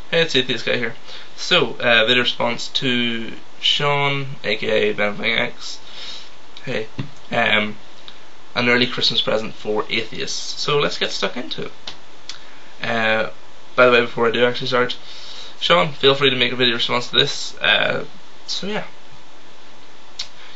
Hey, it's Atheist Guy here. So, video response to Shawn, aka VFX. Hey, an early Christmas present for atheists. So let's get stuck into it. By the way, before I do actually start, Shawn, feel free to make a video response to this. So yeah,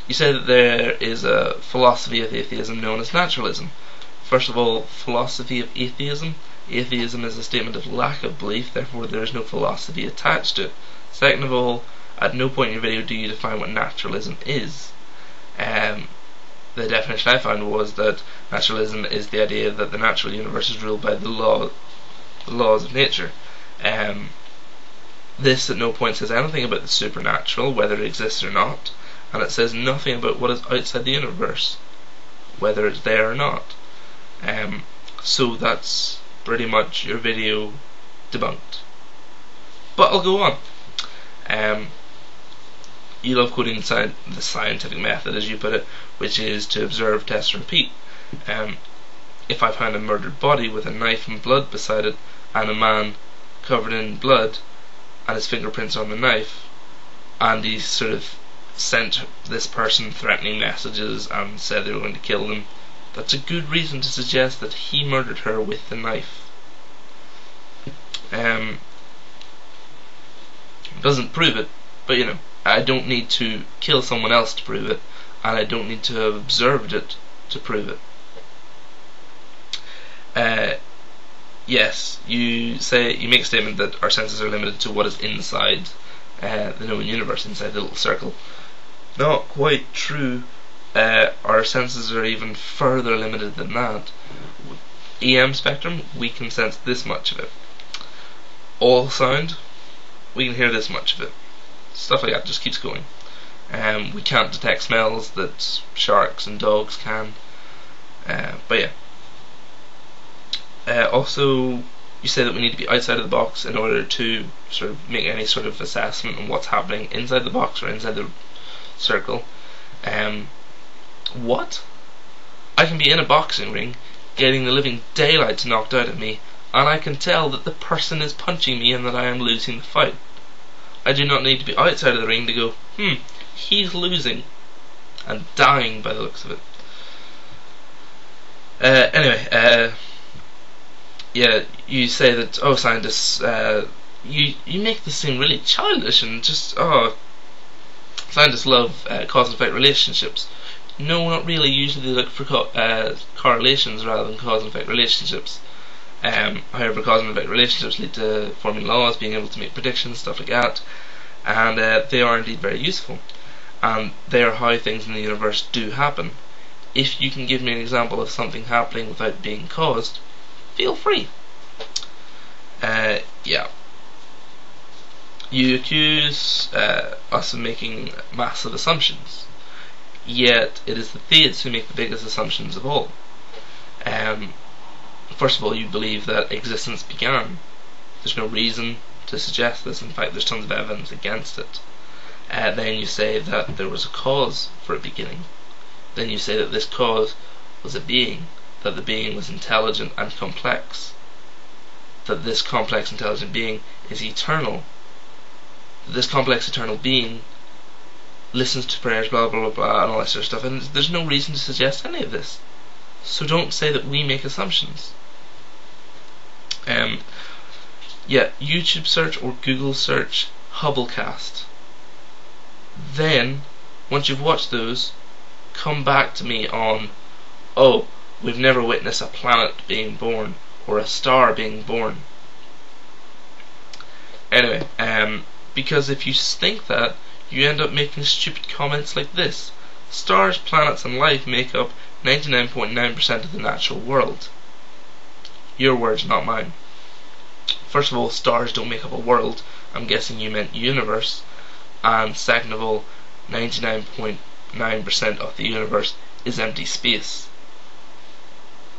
you say that there is a philosophy of atheism known as naturalism. First of all, philosophy of atheism. Atheism is a statement of lack of belief, therefore there is no philosophy attached to it. Second of all, at no point in your video do you define what naturalism is. The definition I found was that naturalism is the idea that the natural universe is ruled by the laws of nature. This at no point says anything about the supernatural, whether it exists or not, and it says nothing about what is outside the universe, whether it's there or not. So that's pretty much your video debunked. But I'll go on. You love quoting the scientific method, as you put it, which is to observe, test, and repeat. If I found a murdered body with a knife and blood beside it, and a man covered in blood, and his fingerprints on the knife, and he sort of sent this person threatening messages and said they were going to kill them, that's a good reason to suggest that he murdered her with the knife. Doesn't prove it, but you know, I don't need to kill someone else to prove it, and I don't need to have observed it to prove it. Yes, you make a statement that our senses are limited to what is inside the known universe, inside the little circle. Not quite true. Our senses are even further limited than that. EM spectrum, we can sense this much of it. All sound, we can hear this much of it. Stuff like that just keeps going. We can't detect smells that sharks and dogs can. But yeah. Also, you say that we need to be outside of the box in order to sort of make any sort of assessment on what's happening inside the box or inside the circle. What? I can be in a boxing ring, getting the living daylights knocked out of me, and I can tell that the person is punching me and that I am losing the fight. I do not need to be outside of the ring to go, he's losing, and dying by the looks of it. Anyway, yeah, you say that, scientists, you make this seem really childish and just, scientists love cause and effect relationships. No, not really. Usually they look for correlations rather than cause and effect relationships. However, cause and effect relationships lead to forming laws, being able to make predictions, stuff like that, and they are indeed very useful. And they are how things in the universe do happen. If you can give me an example of something happening without being caused, feel free. Yeah. You accuse us of making massive assumptions, yet it is the theists who make the biggest assumptions of all. First of all, you believe that existence began. There's no reason to suggest this. In fact, there's tons of evidence against it. Then you say that there was a cause for it beginning. Then you say that this cause was a being, that the being was intelligent and complex, that this complex intelligent being is eternal, that this complex eternal being listens to prayers, blah blah blah blah, and all that sort of stuff, and there's no reason to suggest any of this. So don't say that we make assumptions. Yeah, YouTube search or Google search Hubblecast. Then, once you've watched those, come back to me on, we've never witnessed a planet being born or a star being born. Anyway, because if you think that, you end up making stupid comments like this. Stars, planets and life make up 99.9% of the natural world. Your words, not mine. First of all, stars don't make up a world. I'm guessing you meant universe. And second of all, 99.9% of the universe is empty space.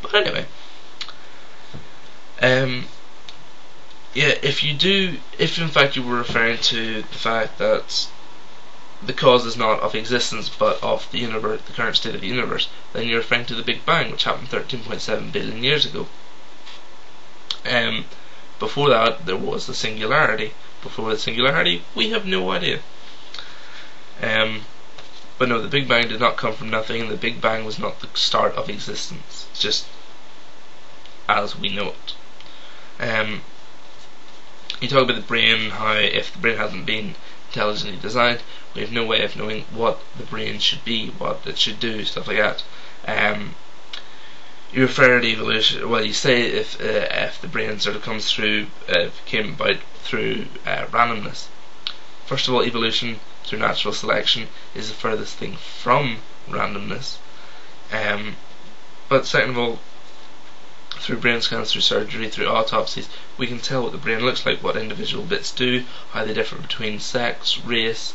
But anyway, yeah, if in fact you were referring to the fact that the cause is not of existence but of the universe, the current state of the universe, then you're referring to the Big Bang, which happened 13.7 billion years ago. Before that, there was the singularity. Before the singularity, we have no idea. But no, the Big Bang did not come from nothing, and the Big Bang was not the start of existence, just as we know it. You talk about the brain, how if the brain hasn't been intelligently designed, we have no way of knowing what the brain should be, what it should do, stuff like that. You refer to evolution. Well, you say if the brain sort of comes through, came about through randomness. First of all, evolution through natural selection is the furthest thing from randomness. But second of all, through brain scans, through surgery, through autopsies, we can tell what the brain looks like, what individual bits do, how they differ between sex, race,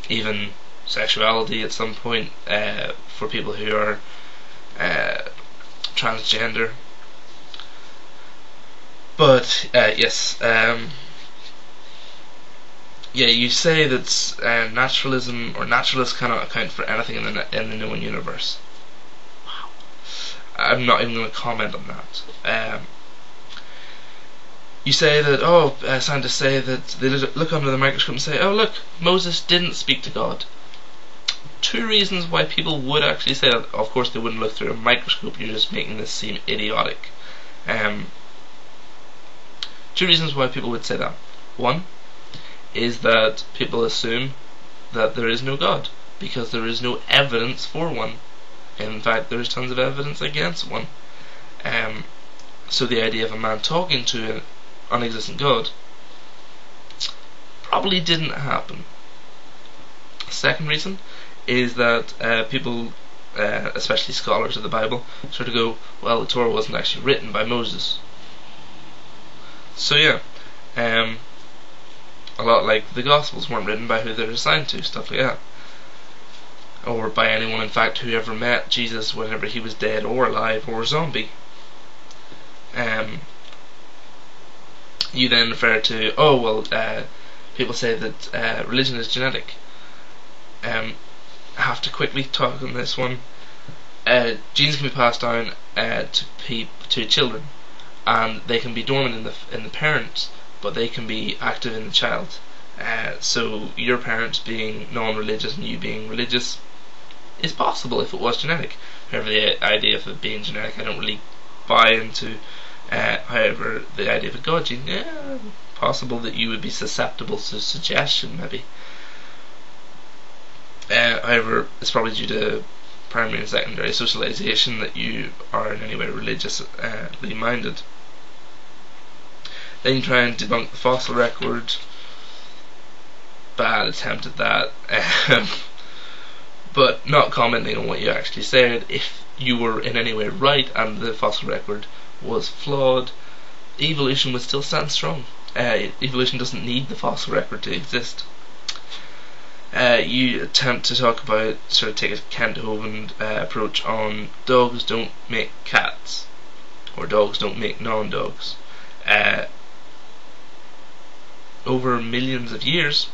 even sexuality at some point, for people who are transgender. But yes, yeah, you say that naturalism or naturalists cannot account for anything in the known universe. Wow. I'm not even going to comment on that. You say that, scientists say that they look under the microscope and say, oh look, Moses didn't speak to God. Two reasons why people would actually say that. Of course they wouldn't look through a microscope, you're just making this seem idiotic. Two reasons why people would say that. One is that people assume that there is no God, because there is no evidence for one. In fact, there is tons of evidence against one. So the idea of a man talking to an unexistent God probably didn't happen. Second reason is that people, especially scholars of the Bible, sort of go, well, the Torah wasn't actually written by Moses. So yeah, a lot like the Gospels weren't written by who they're assigned to, stuff like that. Or by anyone, in fact, who ever met Jesus whenever he was dead or alive or a zombie. You then refer to, oh well, people say that religion is genetic. I have to quickly talk on this one. Genes can be passed down to children, and they can be dormant in the parents, but they can be active in the child. So your parents being non-religious and you being religious is possible if it was genetic. However, the idea of it being genetic I don't really buy into. However, the idea of a God gene, yeah, possible that you would be susceptible to suggestion maybe. However, it's probably due to primary and secondary socialization that you are in any way religiously minded. Then you try and debunk the fossil record. Bad attempt at that. But not commenting on what you actually said. If you were in any way right and the fossil record was flawed, evolution would still stand strong. Evolution doesn't need the fossil record to exist. You attempt to talk about, sort of take a Kent Hovind approach on dogs don't make cats, or dogs don't make non-dogs. Over millions of years,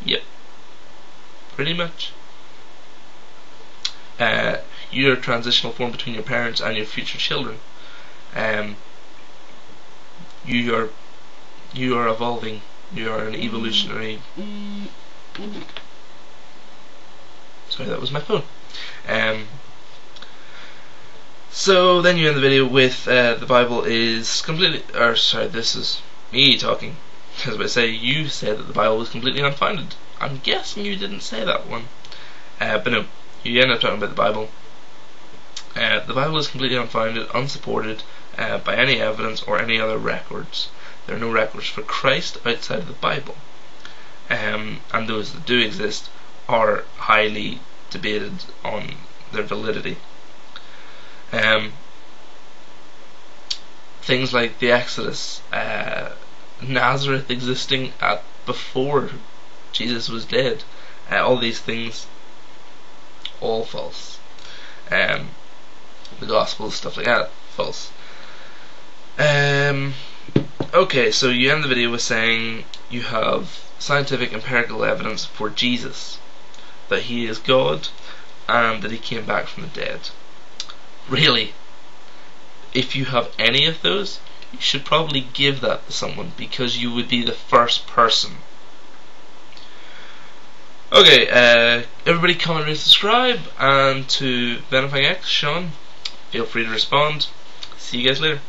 yep, pretty much. You're a transitional form between your parents and your future children. You are evolving. You are an evolutionary. Sorry, that was my phone. So then you end the video with the Bible is completely. Or sorry, this is me talking. As I say, you said that the Bible was completely unfounded. I'm guessing you didn't say that one. But no, you end up talking about the Bible. The Bible is completely unfounded, unsupported by any evidence or any other records. There are no records for Christ outside of the Bible. And those that do exist are highly debated on their validity. Things like the Exodus, Nazareth existing before Jesus was dead, all these things, all false. The Gospels, stuff like that, false. Okay, so you end the video with saying you have scientific empirical evidence for Jesus, that he is God and that he came back from the dead. Really? If you have any of those, you should probably give that to someone, because you would be the first person. Okay, everybody comment, rate, subscribe, and to VFX, Shawn, feel free to respond. See you guys later.